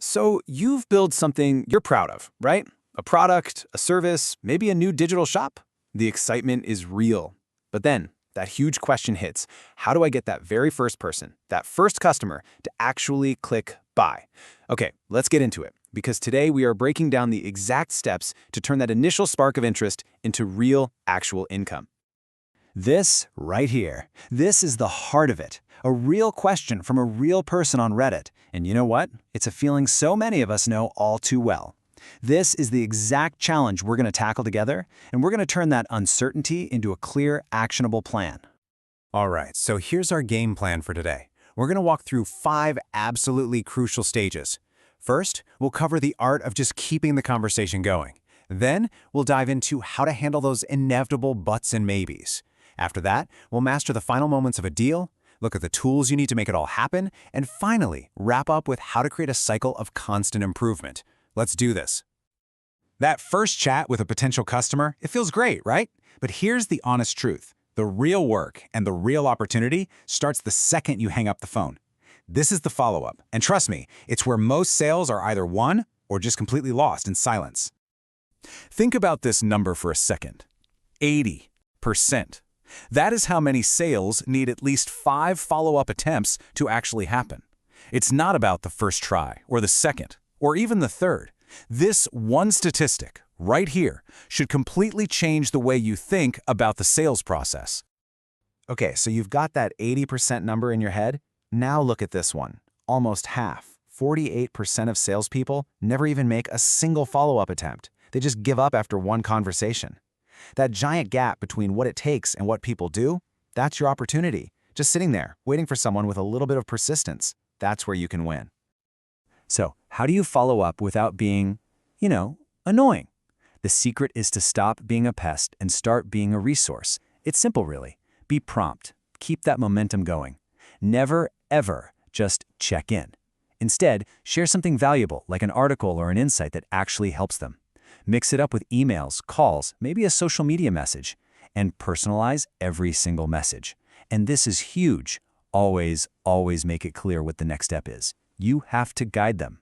So you've built something you're proud of, right? A product, a service, maybe a new digital shop. The excitement is real. But then, that huge question hits. How do I get that very first person, that first customer, to actually click buy? Okay, let's get into it, because today we are breaking down the exact steps to turn that initial spark of interest into real, actual income. This right here, this is the heart of it. A real question from a real person on Reddit. And you know what? It's a feeling so many of us know all too well. This is the exact challenge we're going to tackle together, and we're going to turn that uncertainty into a clear, actionable plan. All right, so here's our game plan for today. We're going to walk through 5 absolutely crucial stages. First, we'll cover the art of just keeping the conversation going. Then, we'll dive into how to handle those inevitable buts and maybes. After that, we'll master the final moments of a deal, look at the tools you need to make it all happen, and finally, wrap up with how to create a cycle of constant improvement. Let's do this. That first chat with a potential customer, it feels great, right? But here's the honest truth. The real work and the real opportunity starts the second you hang up the phone. This is the follow-up, and trust me, it's where most sales are either won or just completely lost in silence. Think about this number for a second. 80%. That is how many sales need at least 5 follow-up attempts to actually happen. It's not about the first try, or the second, or even the third. This one statistic, right here, should completely change the way you think about the sales process. Okay, so you've got that 80% number in your head. Now look at this one. Almost half, 48% of salespeople never even make a single follow-up attempt. They just give up after one conversation. That giant gap between what it takes and what people do, that's your opportunity. Just sitting there, waiting for someone with a little bit of persistence. That's where you can win. So, how do you follow up without being, annoying? The secret is to stop being a pest and start being a resource. It's simple, really. Be prompt. Keep that momentum going. Never, ever just check in. Instead, share something valuable like an article or an insight that actually helps them. Mix it up with emails, calls, maybe a social media message, and personalize every single message. And this is huge. Always, always make it clear what the next step is. You have to guide them.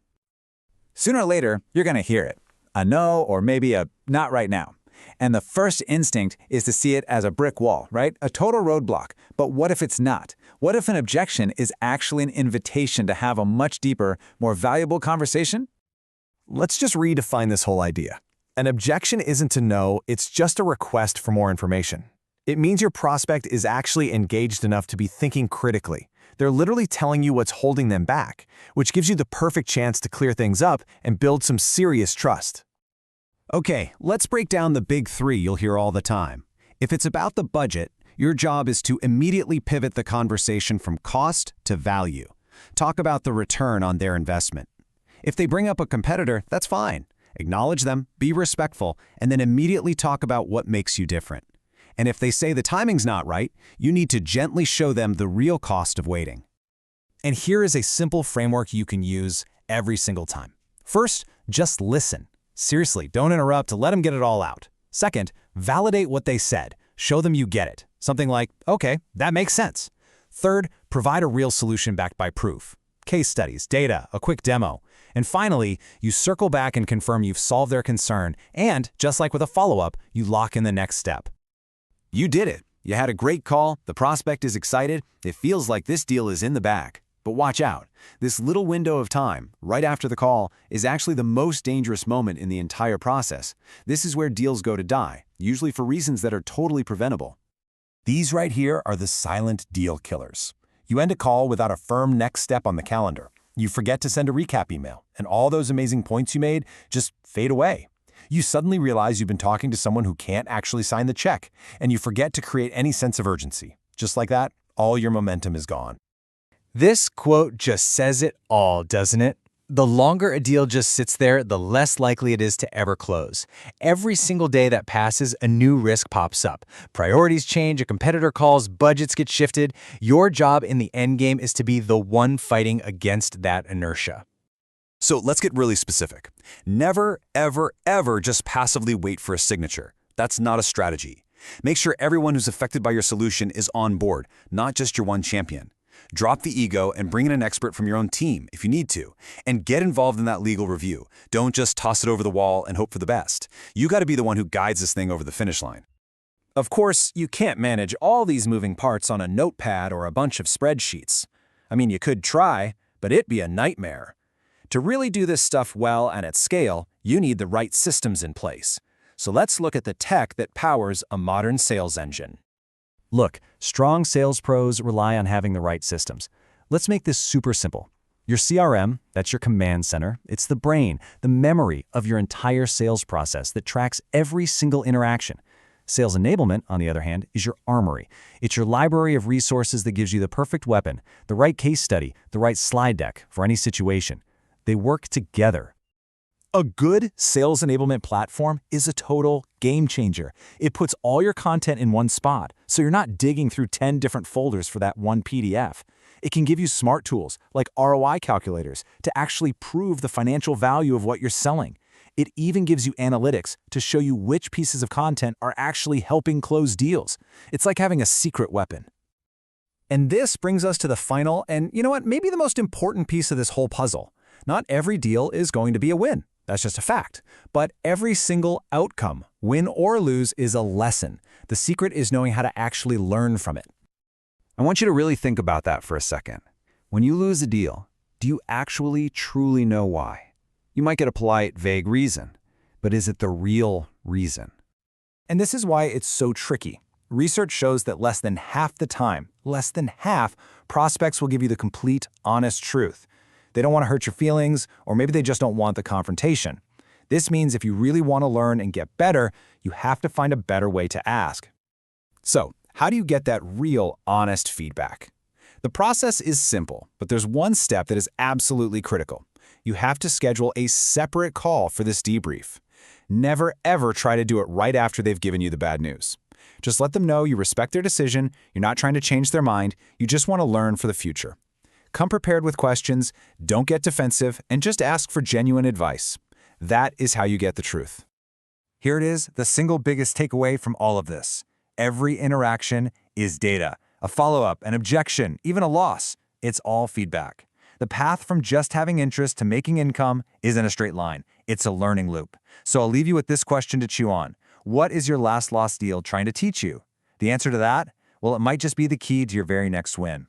Sooner or later, you're going to hear it. A no or maybe a not right now. And the first instinct is to see it as a brick wall, right? A total roadblock. But what if it's not? What if an objection is actually an invitation to have a much deeper, more valuable conversation? Let's just redefine this whole idea. An objection isn't to no, it's just a request for more information. It means your prospect is actually engaged enough to be thinking critically. They're literally telling you what's holding them back, which gives you the perfect chance to clear things up and build some serious trust. Okay, let's break down the big 3 you'll hear all the time. If it's about the budget, your job is to immediately pivot the conversation from cost to value. Talk about the return on their investment. If they bring up a competitor, that's fine. Acknowledge them, be respectful, and then immediately talk about what makes you different. And if they say the timing's not right, you need to gently show them the real cost of waiting. And here is a simple framework you can use every single time. First, just listen. Seriously, don't interrupt, let them get it all out. Second, validate what they said. Show them you get it. Something like, okay, that makes sense. Third, provide a real solution backed by proof. Case studies, data, a quick demo. And finally, you circle back and confirm you've solved their concern, and, just like with a follow-up, you lock in the next step. You did it. You had a great call, the prospect is excited, it feels like this deal is in the bag. But watch out. This little window of time, right after the call, is actually the most dangerous moment in the entire process. This is where deals go to die, usually for reasons that are totally preventable. These right here are the silent deal killers. You end a call without a firm next step on the calendar. You forget to send a recap email, and all those amazing points you made just fade away. You suddenly realize you've been talking to someone who can't actually sign the check, and you forget to create any sense of urgency. Just like that, all your momentum is gone. This quote just says it all, doesn't it? The longer a deal just sits there, the less likely it is to ever close. Every single day that passes, a new risk pops up. Priorities change, a competitor calls, budgets get shifted. Your job in the end game is to be the one fighting against that inertia. So let's get really specific. Never, ever, ever just passively wait for a signature. That's not a strategy. Make sure everyone who's affected by your solution is on board, not just your one champion. Drop the ego and bring in an expert from your own team if you need to, and get involved in that legal review. Don't just toss it over the wall and hope for the best. You got to be the one who guides this thing over the finish line. Of course, you can't manage all these moving parts on a notepad or a bunch of spreadsheets. I mean, you could try, but it'd be a nightmare. To really do this stuff well and at scale, you need the right systems in place. So let's look at the tech that powers a modern sales engine. Look, strong sales pros rely on having the right systems. Let's make this super simple. Your CRM, that's your command center, it's the brain, the memory of your entire sales process that tracks every single interaction. Sales enablement, on the other hand, is your armory. It's your library of resources that gives you the perfect weapon, the right case study, the right slide deck for any situation. They work together. A good sales enablement platform is a total game changer. It puts all your content in one spot, so you're not digging through 10 different folders for that one PDF. It can give you smart tools like ROI calculators to actually prove the financial value of what you're selling. It even gives you analytics to show you which pieces of content are actually helping close deals. It's like having a secret weapon. And this brings us to the final and, you know what, maybe the most important piece of this whole puzzle. Not every deal is going to be a win. That's just a fact. But every single outcome, win or lose, is a lesson. The secret is knowing how to actually learn from it. I want you to really think about that for a second. When you lose a deal, do you actually truly know why? You might get a polite, vague reason, but is it the real reason? And this is why it's so tricky. Research shows that less than half the time, prospects will give you the complete, honest truth. They don't want to hurt your feelings, or maybe they just don't want the confrontation. This means if you really want to learn and get better, you have to find a better way to ask. So, how do you get that real, honest feedback? The process is simple, but there's one step that is absolutely critical. You have to schedule a separate call for this debrief. Never, ever try to do it right after they've given you the bad news. Just let them know you respect their decision, you're not trying to change their mind, you just want to learn for the future. Come prepared with questions, don't get defensive, and just ask for genuine advice. That is how you get the truth. Here it is, the single biggest takeaway from all of this. Every interaction is data. A follow-up, an objection, even a loss. It's all feedback. The path from just having interest to making income isn't a straight line. It's a learning loop. So I'll leave you with this question to chew on. What is your last lost deal trying to teach you? The answer to that? Well, it might just be the key to your very next win.